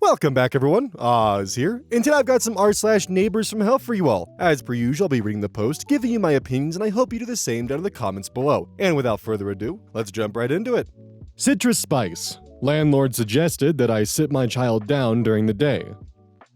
Welcome back, everyone. Oz here, and today I've got some r/NeighborsFromHell for you all. As per usual, I'll be reading the post, giving you my opinions, and I hope you do the same down in the comments below. And without further ado, let's jump right into it. Citrus Spice. Landlord suggested that I sit my child down during the day.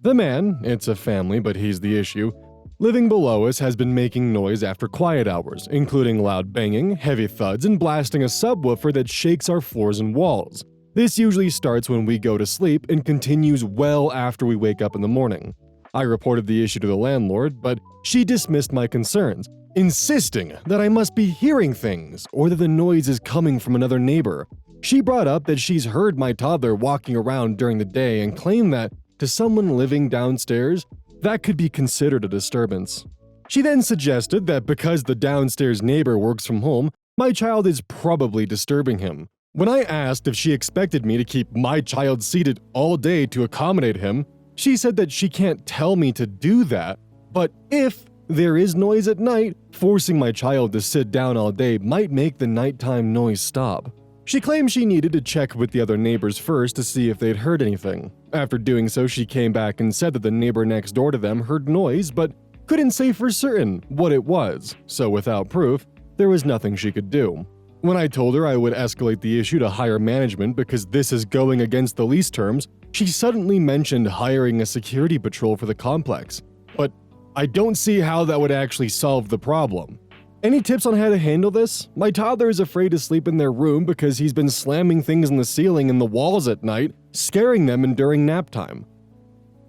The man, it's a family, but he's the issue, living below us has been making noise after quiet hours, including loud banging, heavy thuds, and blasting a subwoofer that shakes our floors and walls. This usually starts when we go to sleep and continues well after we wake up in the morning. I reported the issue to the landlord, but she dismissed my concerns, insisting that I must be hearing things or that the noise is coming from another neighbor. She brought up that she's heard my toddler walking around during the day and claimed that, to someone living downstairs, that could be considered a disturbance. She then suggested that because the downstairs neighbor works from home, my child is probably disturbing him. When I asked if she expected me to keep my child seated all day to accommodate him, she said that she can't tell me to do that, but if there is noise at night, forcing my child to sit down all day might make the nighttime noise stop. She claimed she needed to check with the other neighbors first to see if they'd heard anything. After doing so, she came back and said that the neighbor next door to them heard noise, but couldn't say for certain what it was, so without proof, there was nothing she could do. When I told her I would escalate the issue to higher management because this is going against the lease terms, she suddenly mentioned hiring a security patrol for the complex. But I don't see how that would actually solve the problem. Any tips on how to handle this? My toddler is afraid to sleep in their room because he's been slamming things in the ceiling and the walls at night, scaring them and during nap time.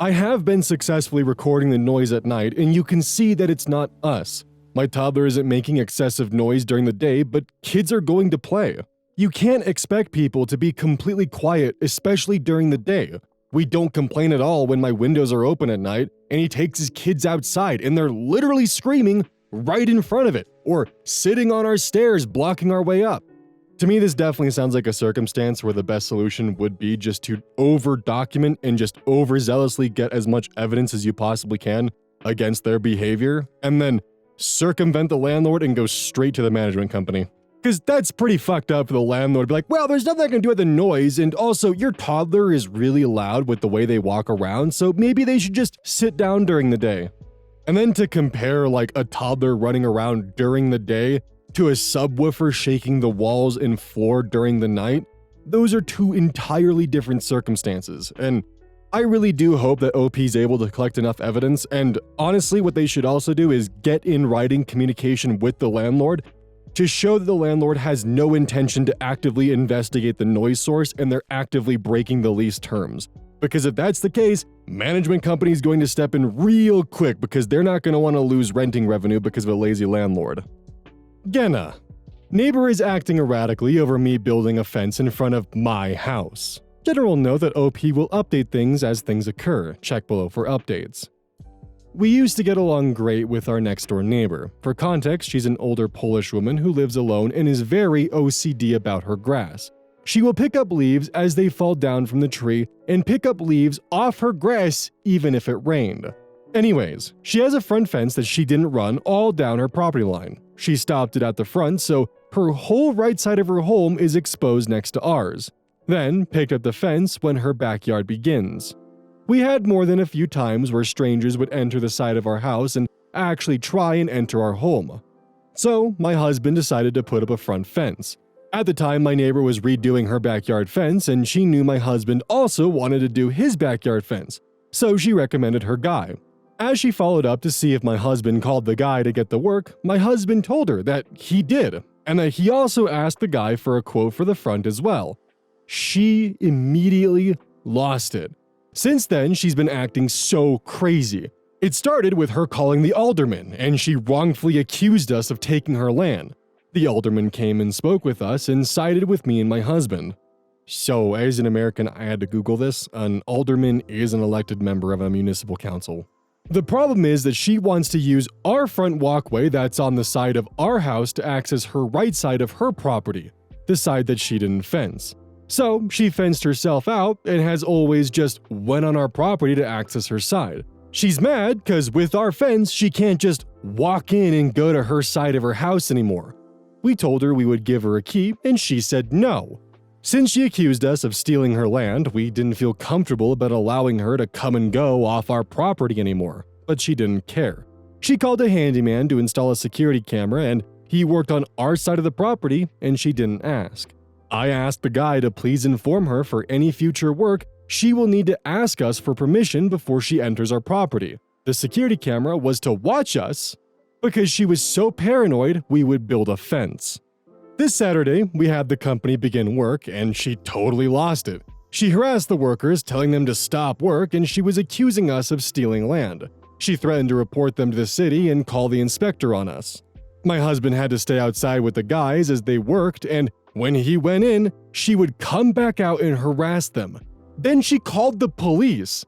I have been successfully recording the noise at night, and you can see that it's not us. My toddler isn't making excessive noise during the day, but kids are going to play. You can't expect people to be completely quiet, especially during the day. We don't complain at all when my windows are open at night, and he takes his kids outside and they're literally screaming right in front of it, or sitting on our stairs blocking our way up. To me, this definitely sounds like a circumstance where the best solution would be just to over-document and just overzealously get as much evidence as you possibly can against their behavior, and then circumvent the landlord and go straight to the management company. Because that's pretty fucked up for the landlord to be like, well, there's nothing I can do with the noise, and also your toddler is really loud with the way they walk around, so maybe they should just sit down during the day. And then to compare like a toddler running around during the day to a subwoofer shaking the walls and floor during the night, those are two entirely different circumstances, and I really do hope that OP is able to collect enough evidence, and honestly what they should also do is get in writing communication with the landlord to show that the landlord has no intention to actively investigate the noise source and they're actively breaking the lease terms. Because if that's the case, management company is going to step in real quick because they're not going to want to lose renting revenue because of a lazy landlord. Genna. Neighbor is acting erratically over me building a fence in front of my house. General note that OP will update things as things occur. Check below for updates. We used to get along great with our next door neighbor. For context, she's an older Polish woman who lives alone and is very OCD about her grass. She will pick up leaves as they fall down from the tree and pick up leaves off her grass even if it rained. Anyways, she has a front fence that she didn't run all down her property line. She stopped it at the front, so her whole right side of her home is exposed next to ours. Then picked up the fence when her backyard begins. We had more than a few times where strangers would enter the side of our house and actually try and enter our home. So my husband decided to put up a front fence. At the time, my neighbor was redoing her backyard fence and she knew my husband also wanted to do his backyard fence, so she recommended her guy. As she followed up to see if my husband called the guy to get the work, my husband told her that he did, and that he also asked the guy for a quote for the front as well. She immediately lost it. Since then, she's been acting so crazy. It started with her calling the alderman, and she wrongfully accused us of taking her land. The alderman came and spoke with us and sided with me and my husband. So, as an American, I had to Google this. An alderman is an elected member of a municipal council. The problem is that she wants to use our front walkway that's on the side of our house to access her right side of her property, the side that she didn't fence. So she fenced herself out and has always just went on our property to access her side. She's mad because with our fence, she can't just walk in and go to her side of her house anymore. We told her we would give her a key and she said no. Since she accused us of stealing her land, we didn't feel comfortable about allowing her to come and go off our property anymore, but she didn't care. She called a handyman to install a security camera, and he worked on our side of the property, and she didn't ask. I asked the guy to please inform her for any future work, she will need to ask us for permission before she enters our property. The security camera was to watch us because she was so paranoid we would build a fence. This Saturday, we had the company begin work, and she totally lost it. She harassed the workers, telling them to stop work, and she was accusing us of stealing land. She threatened to report them to the city and call the inspector on us. My husband had to stay outside with the guys as they worked, and when he went in, she would come back out and harass them. Then she called the police.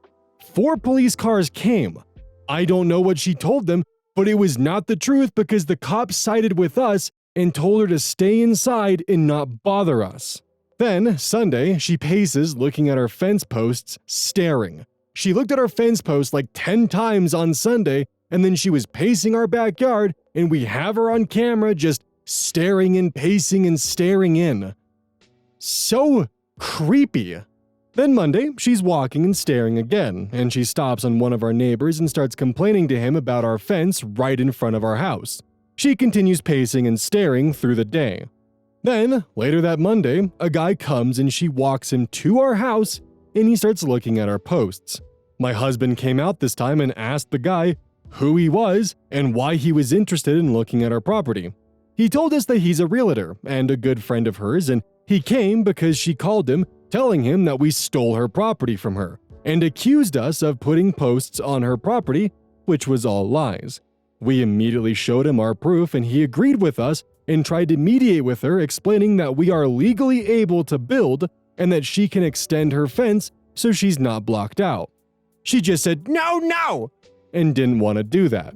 4 police cars came. I don't know what she told them, but it was not the truth because the cops sided with us and told her to stay inside and not bother us. Then, Sunday, she paces looking at our fence posts, staring. She looked at our fence posts like 10 times on Sunday, and then she was pacing our backyard, and we have her on camera just staring and pacing and staring in. So creepy. Then Monday, she's walking and staring again, and she stops on one of our neighbors and starts complaining to him about our fence right in front of our house. She continues pacing and staring through the day. Then, later that Monday, a guy comes and she walks him to our house and he starts looking at our posts. My husband came out this time and asked the guy who he was and why he was interested in looking at our property. He told us that he's a realtor and a good friend of hers, and he came because she called him, telling him that we stole her property from her, and accused us of putting posts on her property, which was all lies. We immediately showed him our proof, and he agreed with us and tried to mediate with her, explaining that we are legally able to build and that she can extend her fence so she's not blocked out. She just said, no, and didn't want to do that.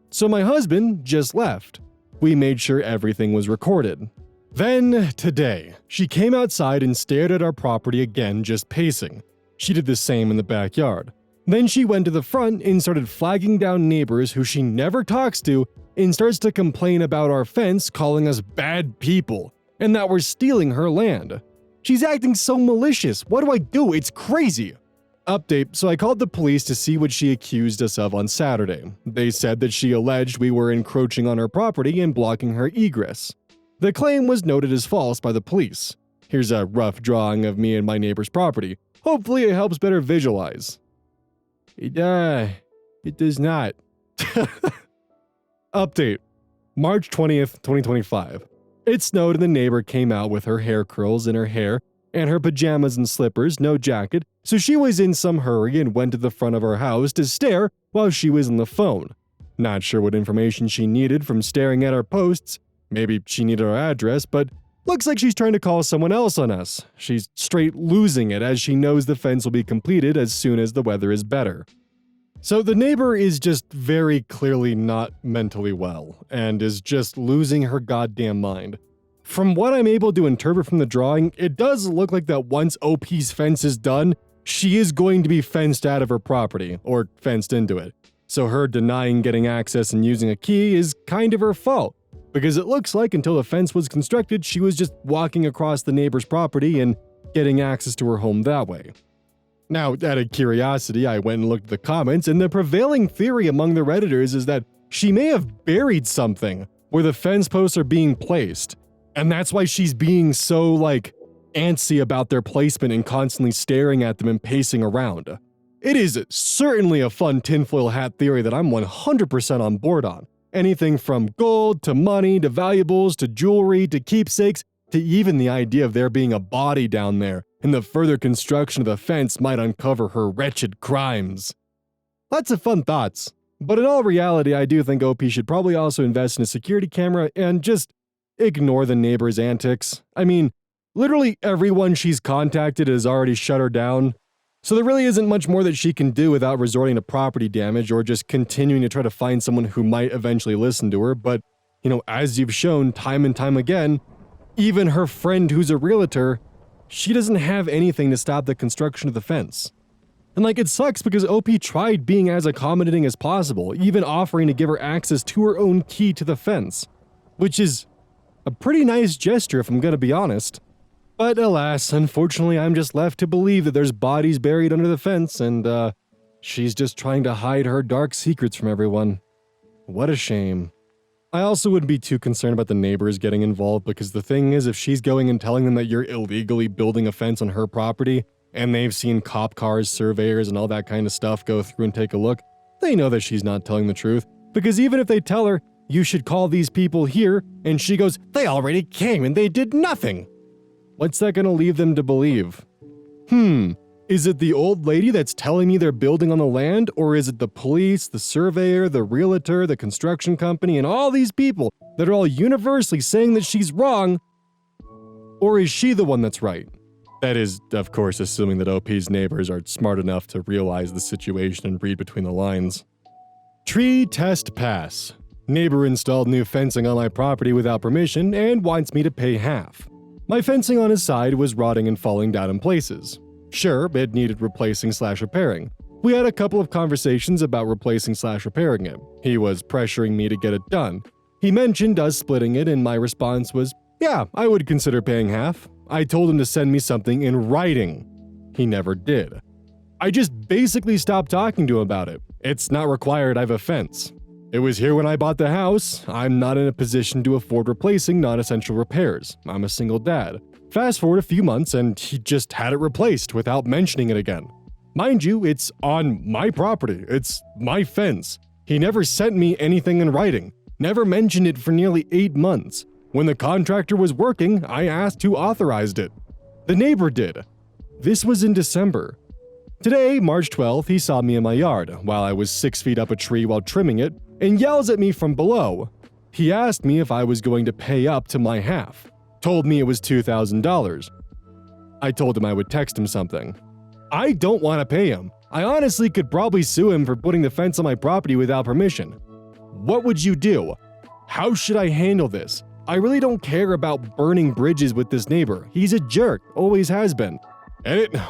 So my husband just left. We made sure everything was recorded. Then, today, she came outside and stared at our property again, just pacing. She did the same in the backyard. Then she went to the front and started flagging down neighbors who she never talks to and starts to complain about our fence, calling us bad people and that we're stealing her land. She's acting so malicious. What do I do? It's crazy. Update, so I called the police to see what she accused us of on Saturday. They said that she alleged we were encroaching on her property and blocking her egress. The claim was noted as false by the police. Here's a rough drawing of me and my neighbor's property. Hopefully it helps better visualize. It does not. Update, March 20th, 2025. It snowed and the neighbor came out with her hair curls in her hair and her pajamas and slippers, no jacket, so she was in some hurry and went to the front of our house to stare while she was on the phone. Not sure what information she needed from staring at our posts. Maybe she needed our address, but looks like she's trying to call someone else on us. She's straight losing it as she knows the fence will be completed as soon as the weather is better. So the neighbor is just very clearly not mentally well and is just losing her goddamn mind. From what I'm able to interpret from the drawing, it does look like that once OP's fence is done, she is going to be fenced out of her property, or fenced into it. So her denying getting access and using a key is kind of her fault, because it looks like until the fence was constructed, she was just walking across the neighbor's property and getting access to her home that way. Now, out of curiosity, I went and looked at the comments, and the prevailing theory among the Redditors is that she may have buried something where the fence posts are being placed, and that's why she's being so, antsy about their placement and constantly staring at them and pacing around. It is certainly a fun tinfoil hat theory that I'm 100% on board on. Anything from gold, to money, to valuables, to jewelry, to keepsakes, to even the idea of there being a body down there, and the further construction of the fence might uncover her wretched crimes. Lots of fun thoughts. But in all reality, I do think OP should probably also invest in a security camera and just ignore the neighbor's antics. I mean, literally everyone she's contacted has already shut her down. So there really isn't much more that she can do without resorting to property damage or just continuing to try to find someone who might eventually listen to her. But, as you've shown time and time again, even her friend who's a realtor, she doesn't have anything to stop the construction of the fence. And it sucks because OP tried being as accommodating as possible, even offering to give her access to her own key to the fence, which is a pretty nice gesture if I'm gonna be honest. But alas, unfortunately, I'm just left to believe that there's bodies buried under the fence and, she's just trying to hide her dark secrets from everyone. What a shame. I also wouldn't be too concerned about the neighbors getting involved because the thing is, if she's going and telling them that you're illegally building a fence on her property and they've seen cop cars, surveyors, and all that kind of stuff go through and take a look, they know that she's not telling the truth. Because even if they tell her, you should call these people here, and she goes, they already came and they did nothing. What's that gonna leave them to believe? Is it the old lady that's telling me they're building on the land, or is it the police, the surveyor, the realtor, the construction company, and all these people that are all universally saying that she's wrong? Or is she the one that's right? That is, of course, assuming that OP's neighbors are smart enough to realize the situation and read between the lines. Tree test pass. Neighbor installed new fencing on my property without permission and wants me to pay half. My fencing on his side was rotting and falling down in places. Sure, it needed replacing/repairing. We had a couple of conversations about replacing/repairing it. He was pressuring me to get it done. He mentioned us splitting it, and my response was, yeah, I would consider paying half. I told him to send me something in writing. He never did. I just basically stopped talking to him about it. It's not required I have a fence. It was here when I bought the house. I'm not in a position to afford replacing non-essential repairs. I'm a single dad. Fast forward a few months and he just had it replaced without mentioning it again. Mind you, it's on my property. It's my fence. He never sent me anything in writing. Never mentioned it for nearly 8 months. When the contractor was working, I asked who authorized it. The neighbor did. This was in December. Today, March 12th, he saw me in my yard while I was 6 feet up a tree while trimming it and yells at me from below. He asked me if I was going to pay up to my half. Told me it was $2,000. I told him I would text him something. I don't want to pay him. I honestly could probably sue him for putting the fence on my property without permission. What would you do? How should I handle this? I really don't care about burning bridges with this neighbor. He's a jerk, always has been.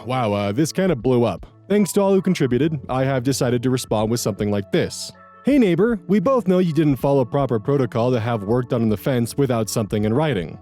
Wow, this kind of blew up. Thanks to all who contributed, I have decided to respond with something like this. Hey neighbor, we both know you didn't follow proper protocol to have work done on the fence without something in writing.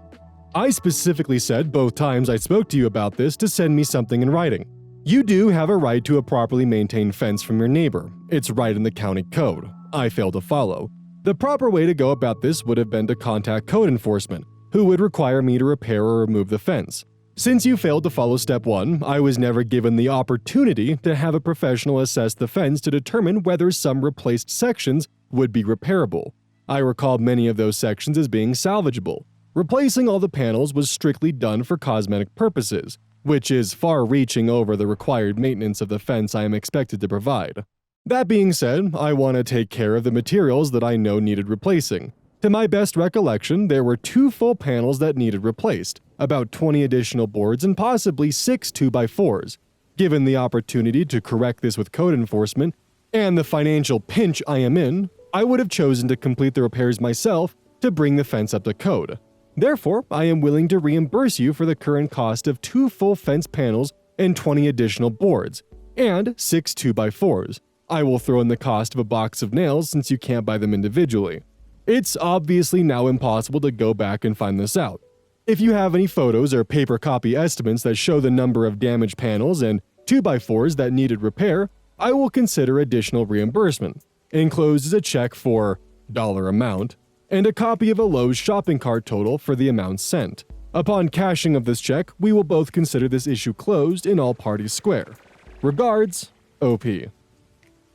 I specifically said both times I spoke to you about this to send me something in writing. You do have a right to a properly maintained fence from your neighbor. It's right in the county code. I failed to follow. The proper way to go about this would have been to contact code enforcement, who would require me to repair or remove the fence. Since you failed to follow step 1, I was never given the opportunity to have a professional assess the fence to determine whether some replaced sections would be repairable. I recalled many of those sections as being salvageable. Replacing all the panels was strictly done for cosmetic purposes, which is far-reaching over the required maintenance of the fence I am expected to provide. That being said, I want to take care of the materials that I know needed replacing. To my best recollection, there were 2 full panels that needed replaced, about 20 additional boards, and possibly 6 2x4s. Given the opportunity to correct this with code enforcement, and the financial pinch I am in, I would have chosen to complete the repairs myself to bring the fence up to code. Therefore, I am willing to reimburse you for the current cost of 2 full fence panels and 20 additional boards, and 6 2x4s. I will throw in the cost of a box of nails since you can't buy them individually. It's obviously now impossible to go back and find this out. If you have any photos or paper copy estimates that show the number of damaged panels and 2x4s that needed repair, I will consider additional reimbursement. Enclosed is a check for dollar amount and a copy of a Lowe's shopping cart total for the amount sent. Upon cashing of this check, we will both consider this issue closed and all parties square. Regards, OP.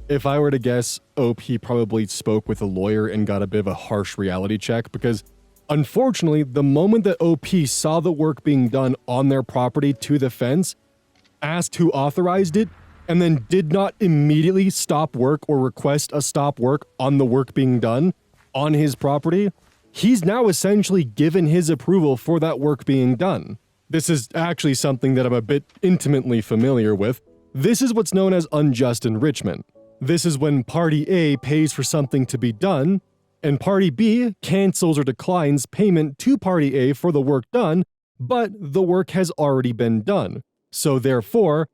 If I were to guess, OP probably spoke with a lawyer and got a bit of a harsh reality check because, unfortunately, the moment that OP saw the work being done on their property to the fence, asked who authorized it, and then did not immediately stop work or request a stop work on the work being done on his property, he's now essentially given his approval for that work being done. This is actually something that I'm a bit intimately familiar with. This is what's known as unjust enrichment. This is when Party A pays for something to be done, and Party B cancels or declines payment to Party A for the work done, but the work has already been done. So therefore,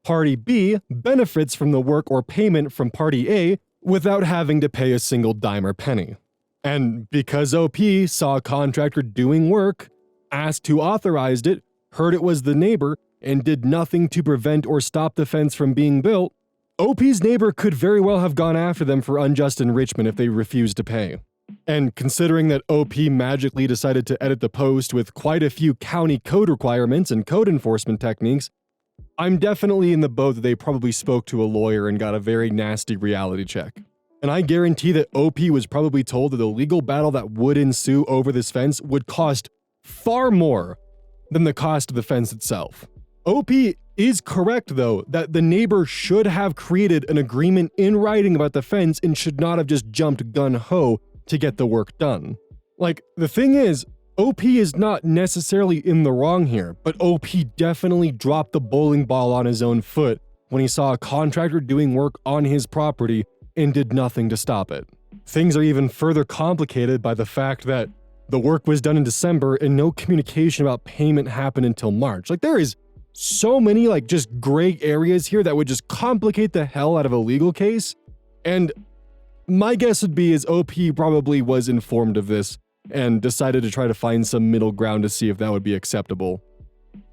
Party B benefits from the work or payment from Party A without having to pay a single dime or penny. And because OP saw a contractor doing work, asked who authorized it, heard it was the neighbor, and did nothing to prevent or stop the fence from being built, OP's neighbor could very well have gone after them for unjust enrichment if they refused to pay. And considering that OP magically decided to edit the post with quite a few county code requirements and code enforcement techniques, I'm definitely in the boat that they probably spoke to a lawyer and got a very nasty reality check. And I guarantee that OP was probably told that the legal battle that would ensue over this fence would cost far more than the cost of the fence itself. OP is correct, though, that the neighbor should have created an agreement in writing about the fence and should not have just jumped gun-ho to get the work done. Like, the thing is, OP is not necessarily in the wrong here, but OP definitely dropped the bowling ball on his own foot when he saw a contractor doing work on his property and did nothing to stop it. Things are even further complicated by the fact that the work was done in December and no communication about payment happened until March. Like, there is so many, just gray areas here that would just complicate the hell out of a legal case. And my guess would be is OP probably was informed of this and decided to try to find some middle ground to see if that would be acceptable.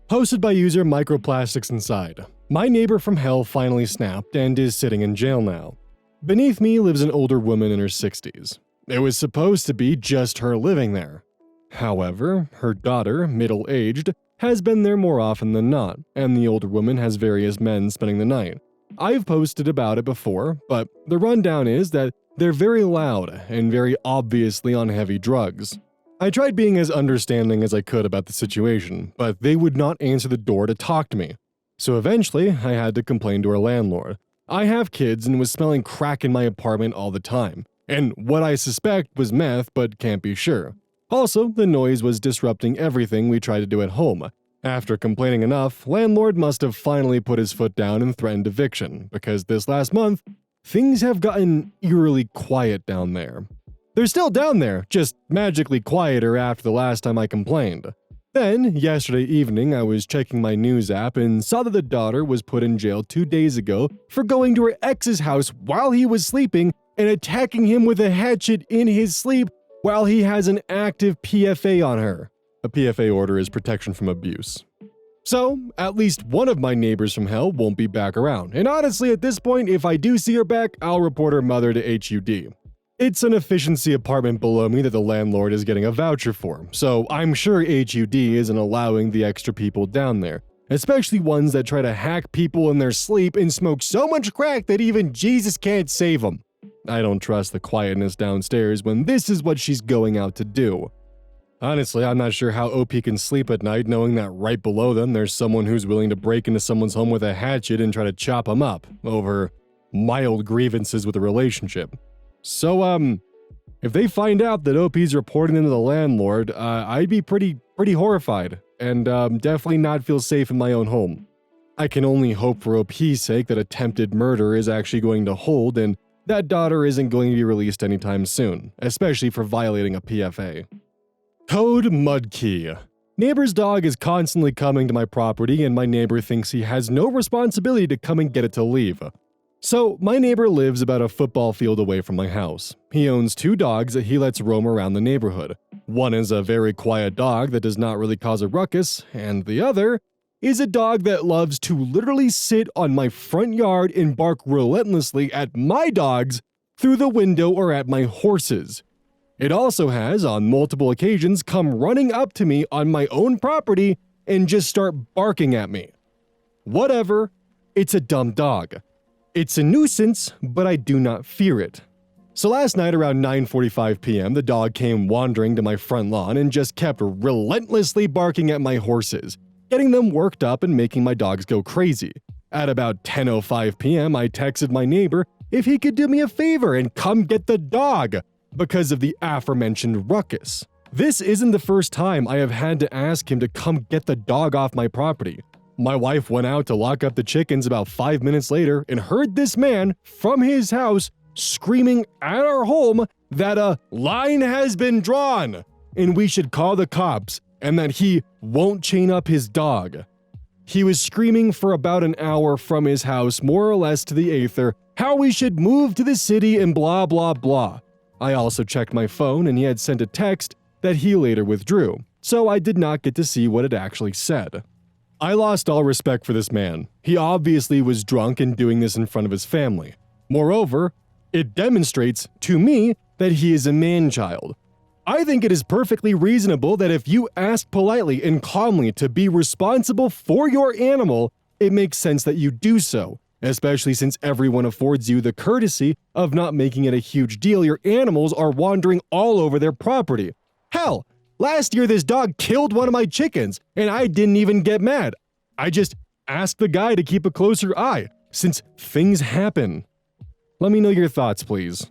Posted by user Microplastics Inside. My neighbor from hell finally snapped and is sitting in jail now. Beneath me lives an older woman in her 60s. It was supposed to be just her living there. However, her daughter, middle-aged, has been there more often than not, and the older woman has various men spending the night. I've posted about it before, but the rundown is that they're very loud and very obviously on heavy drugs. I tried being as understanding as I could about the situation, but they would not answer the door to talk to me. So eventually, I had to complain to our landlord. I have kids and was smelling crack in my apartment all the time, and what I suspect was meth but can't be sure. Also, the noise was disrupting everything we tried to do at home. After complaining enough, landlord must have finally put his foot down and threatened eviction, because this last month, things have gotten eerily quiet down there. They're still down there, just magically quieter after the last time I complained. Then, yesterday evening, I was checking my news app and saw that the daughter was put in jail 2 days ago for going to her ex's house while he was sleeping and attacking him with a hatchet in his sleep while he has an active PFA on her. A PFA order is protection from abuse. So, at least one of my neighbors from hell won't be back around, and honestly at this point, if I do see her back, I'll report her mother to HUD. It's an efficiency apartment below me that the landlord is getting a voucher for, so I'm sure HUD isn't allowing the extra people down there, especially ones that try to hack people in their sleep and smoke so much crack that even Jesus can't save them. I don't trust the quietness downstairs when this is what she's going out to do. Honestly, I'm not sure how OP can sleep at night knowing that right below them there's someone who's willing to break into someone's home with a hatchet and try to chop them up over mild grievances with a relationship. So, if they find out that OP's reporting them to the landlord, I'd be pretty horrified and definitely not feel safe in my own home. I can only hope for OP's sake that attempted murder is actually going to hold and that daughter isn't going to be released anytime soon, especially for violating a PFA. Code Mudkey. Neighbor's dog is constantly coming to my property and my neighbor thinks he has no responsibility to come and get it to leave. So, my neighbor lives about a football field away from my house. He owns 2 dogs that he lets roam around the neighborhood. One is a very quiet dog that does not really cause a ruckus, and the other is a dog that loves to literally sit on my front yard and bark relentlessly at my dogs through the window or at my horses. It also has, on multiple occasions, come running up to me on my own property and just start barking at me. Whatever, it's a dumb dog. It's a nuisance, but I do not fear it. So last night around 9:45 p.m., the dog came wandering to my front lawn and just kept relentlessly barking at my horses, getting them worked up and making my dogs go crazy. At about 10:05 p.m., I texted my neighbor if he could do me a favor and come get the dog because of the aforementioned ruckus. This isn't the first time I have had to ask him to come get the dog off my property. My wife went out to lock up the chickens about 5 minutes later and heard this man from his house screaming at our home that a line has been drawn and we should call the cops and that he won't chain up his dog. He was screaming for about an hour from his house, more or less to the aether, how we should move to the city and blah blah blah. I also checked my phone and he had sent a text that he later withdrew, so I did not get to see what it actually said. I lost all respect for this man. He obviously was drunk and doing this in front of his family. Moreover, it demonstrates to me that he is a man-child. I think it is perfectly reasonable that if you ask politely and calmly to be responsible for your animal, it makes sense that you do so, especially since everyone affords you the courtesy of not making it a huge deal your animals are wandering all over their property. Hell, last year this dog killed one of my chickens, and I didn't even get mad. I just asked the guy to keep a closer eye, since things happen. Let me know your thoughts, please.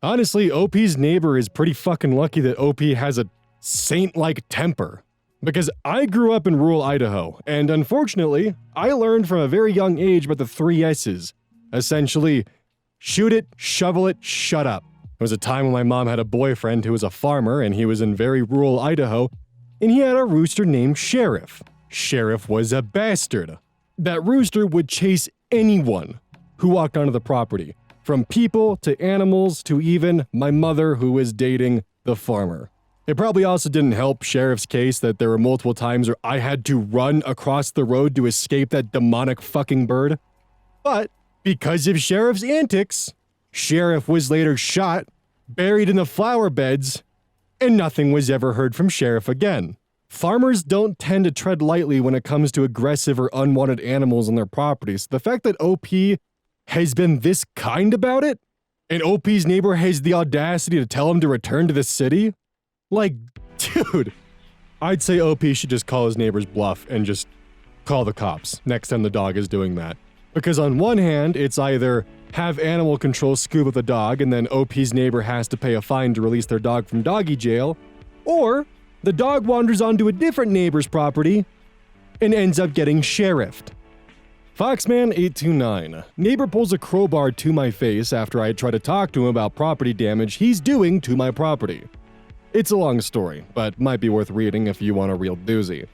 Honestly, OP's neighbor is pretty fucking lucky that OP has a saint-like temper. Because I grew up in rural Idaho, and unfortunately, I learned from a very young age about the 3 S's. Essentially, shoot it, shovel it, shut up. There was a time when my mom had a boyfriend who was a farmer, and he was in very rural Idaho, and he had a rooster named Sheriff. Sheriff was a bastard. That rooster would chase anyone who walked onto the property, from people to animals to even my mother who was dating the farmer. It probably also didn't help Sheriff's case that there were multiple times where I had to run across the road to escape that demonic fucking bird. But because of Sheriff's antics, Sheriff was later shot, buried in the flower beds, and nothing was ever heard from Sheriff again. Farmers don't tend to tread lightly when it comes to aggressive or unwanted animals on their properties. The fact that OP has been this kind about it, and OP's neighbor has the audacity to tell him to return to the city? Like, dude, I'd say OP should just call his neighbor's bluff and just call the cops next time the dog is doing that. Because on one hand, it's either have animal control scoop up the dog and then OP's neighbor has to pay a fine to release their dog from doggy jail, or the dog wanders onto a different neighbor's property and ends up getting sheriffed. Foxman829. Neighbor pulls a crowbar to my face after I try to talk to him about property damage he's doing to my property. It's a long story, but might be worth reading if you want a real doozy.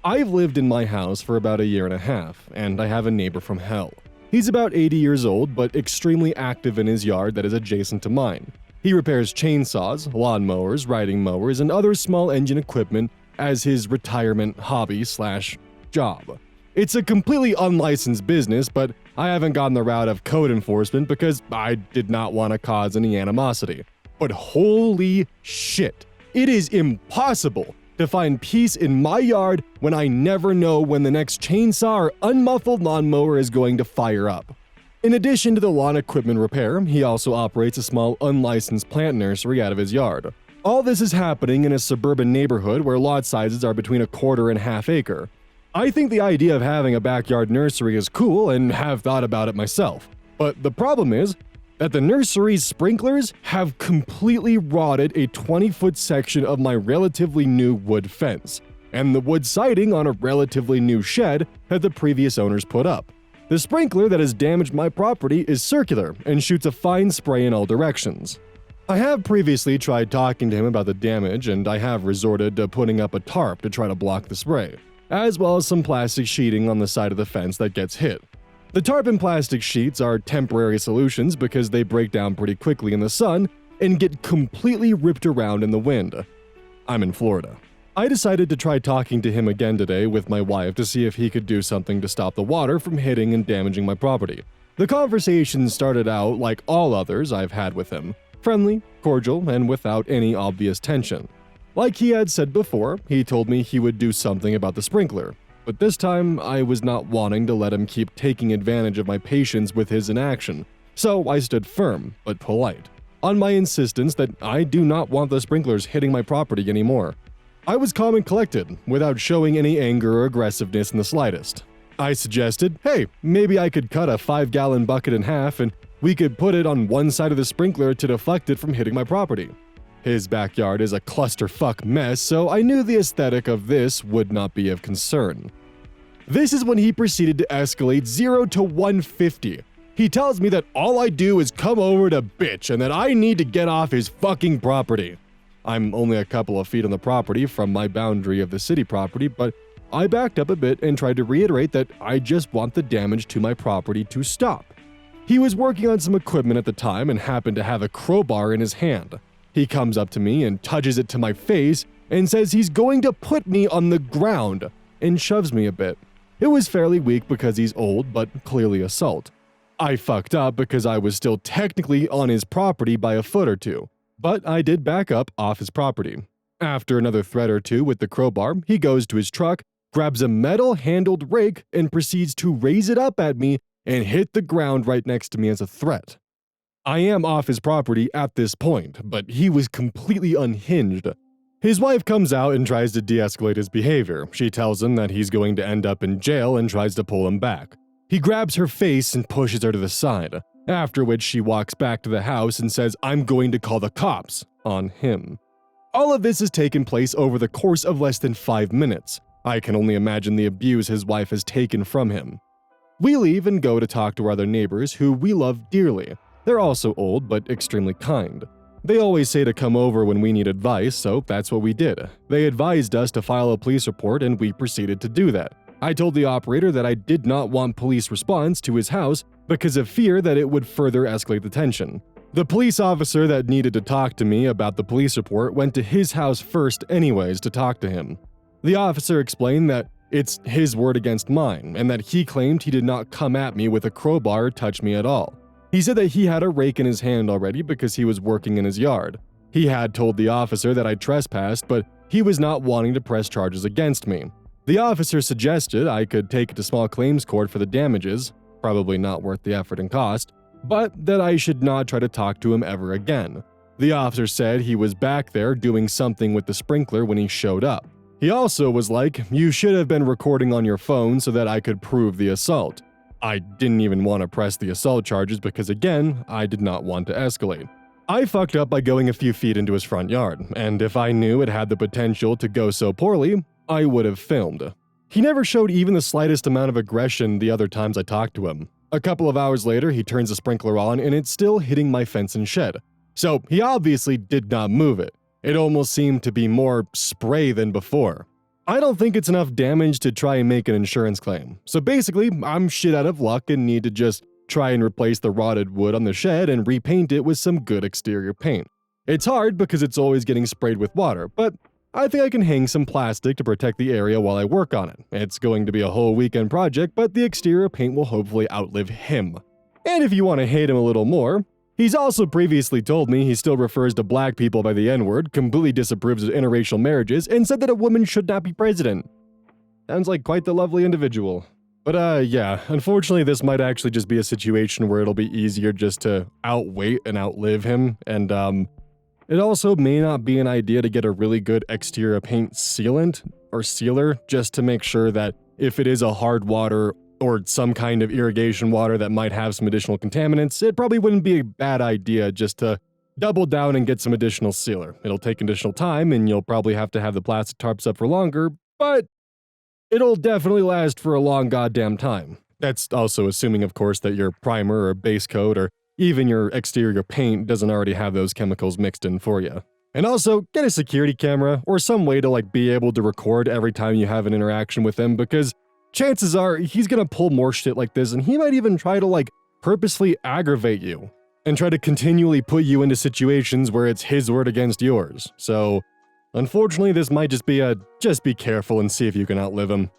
I've lived in my house for about a year and a half, and I have a neighbor from hell. He's about 80 years old, but extremely active in his yard that is adjacent to mine. He repairs chainsaws, lawnmowers, riding mowers, and other small engine equipment as his retirement hobby/job. It's a completely unlicensed business, but I haven't gone the route of code enforcement because I did not want to cause any animosity. But holy shit, it is impossible to find peace in my yard when I never know when the next chainsaw or unmuffled lawnmower is going to fire up. In addition to the lawn equipment repair, he also operates a small unlicensed plant nursery out of his yard. All this is happening in a suburban neighborhood where lot sizes are between 1/4 and 1/2 acre. I think the idea of having a backyard nursery is cool and have thought about it myself. But the problem is that the nursery's sprinklers have completely rotted a 20-foot section of my relatively new wood fence, and the wood siding on a relatively new shed that the previous owners put up. The sprinkler that has damaged my property is circular and shoots a fine spray in all directions. I have previously tried talking to him about the damage, and I have resorted to putting up a tarp to try to block the spray, as well as some plastic sheeting on the side of the fence that gets hit. The tarp and plastic sheets are temporary solutions because they break down pretty quickly in the sun and get completely ripped around in the wind. I'm in Florida. I decided to try talking to him again today with my wife to see if he could do something to stop the water from hitting and damaging my property. The conversation started out like all others I've had with him, friendly, cordial, and without any obvious tension. Like he had said before, he told me he would do something about the sprinkler, but this time I was not wanting to let him keep taking advantage of my patience with his inaction, so I stood firm but polite on my insistence that I do not want the sprinklers hitting my property anymore. I was calm and collected, without showing any anger or aggressiveness in the slightest. I suggested, hey, maybe I could cut a 5-gallon bucket in half and we could put it on one side of the sprinkler to deflect it from hitting my property. His backyard is a clusterfuck mess, so I knew the aesthetic of this would not be of concern. This is when he proceeded to escalate 0 to 150. He tells me that all I do is come over to bitch and that I need to get off his fucking property. I'm only a couple of feet on the property from my boundary of the city property, but I backed up a bit and tried to reiterate that I just want the damage to my property to stop. He was working on some equipment at the time and happened to have a crowbar in his hand. He comes up to me and touches it to my face and says he's going to put me on the ground and shoves me a bit. It was fairly weak because he's old, but clearly assault. I fucked up because I was still technically on his property by a foot or two, but I did back up off his property. After another threat or two with the crowbar, he goes to his truck, grabs a metal-handled rake, and proceeds to raise it up at me and hit the ground right next to me as a threat. I am off his property at this point, but he was completely unhinged. His wife comes out and tries to de-escalate his behavior. She tells him that he's going to end up in jail and tries to pull him back. He grabs her face and pushes her to the side, after which she walks back to the house and says, "I'm going to call the cops" on him. All of this has taken place over the course of less than 5 minutes. I can only imagine the abuse his wife has taken from him. We leave and go to talk to our other neighbors who we love dearly. They're also old, but extremely kind. They always say to come over when we need advice, so that's what we did. They advised us to file a police report and we proceeded to do that. I told the operator that I did not want police response to his house because of fear that it would further escalate the tension. The police officer that needed to talk to me about the police report went to his house first anyways to talk to him. The officer explained that it's his word against mine and that he claimed he did not come at me with a crowbar or touch me at all. He said that he had a rake in his hand already because he was working in his yard. He had told the officer that I trespassed, but he was not wanting to press charges against me. The officer suggested I could take it to small claims court for the damages, probably not worth the effort and cost, but that I should not try to talk to him ever again. The officer said he was back there doing something with the sprinkler when he showed up. He also was like, "You should have been recording on your phone so that I could prove the assault." I didn't even want to press the assault charges because, again, I did not want to escalate. I fucked up by going a few feet into his front yard, and if I knew it had the potential to go so poorly, I would have filmed. He never showed even the slightest amount of aggression the other times I talked to him. A couple of hours later, he turns the sprinkler on and it's still hitting my fence and shed. So he obviously did not move it. It almost seemed to be more spray than before. I don't think it's enough damage to try and make an insurance claim. So basically, I'm shit out of luck and need to just try and replace the rotted wood on the shed and repaint it with some good exterior paint. It's hard because it's always getting sprayed with water, but I think I can hang some plastic to protect the area while I work on it. It's going to be a whole weekend project, but the exterior paint will hopefully outlive him. And if you want to hate him a little more, he's also previously told me he still refers to black people by the N-word, completely disapproves of interracial marriages, and said that a woman should not be president. Sounds like quite the lovely individual. But yeah, unfortunately this might actually just be a situation where it'll be easier just to outwait and outlive him, and it also may not be an idea to get a really good exterior paint sealant or sealer just to make sure that if it is a hard water or some kind of irrigation water that might have some additional contaminants, it probably wouldn't be a bad idea just to double down and get some additional sealer. It'll take additional time and you'll probably have to have the plastic tarps up for longer, but it'll definitely last for a long goddamn time. That's also assuming, of course, that your primer or base coat or even your exterior paint doesn't already have those chemicals mixed in for you. And also, get a security camera or some way to be able to record every time you have an interaction with him, because chances are he's gonna pull more shit like this and he might even try to purposely aggravate you and try to continually put you into situations where it's his word against yours. So, unfortunately, this might just be careful and see if you can outlive him.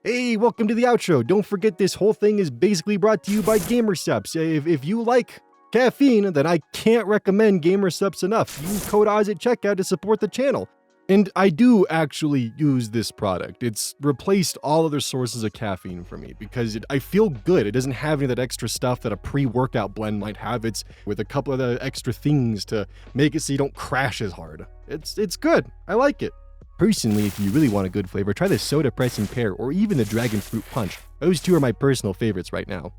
Hey, welcome to the outro. Don't forget this whole thing is basically brought to you by GamerSupps. If you like caffeine, then I can't recommend GamerSupps enough. Use code Oz at checkout to support the channel. And I do actually use this product. It's replaced all other sources of caffeine for me because I feel good. It doesn't have any of that extra stuff that a pre-workout blend might have. It's with a couple of the extra things to make it so you don't crash as hard. It's good. I like it. Personally, if you really want a good flavor, try the Soda Pressing Pear or even the Dragon Fruit Punch. Those two are my personal favorites right now.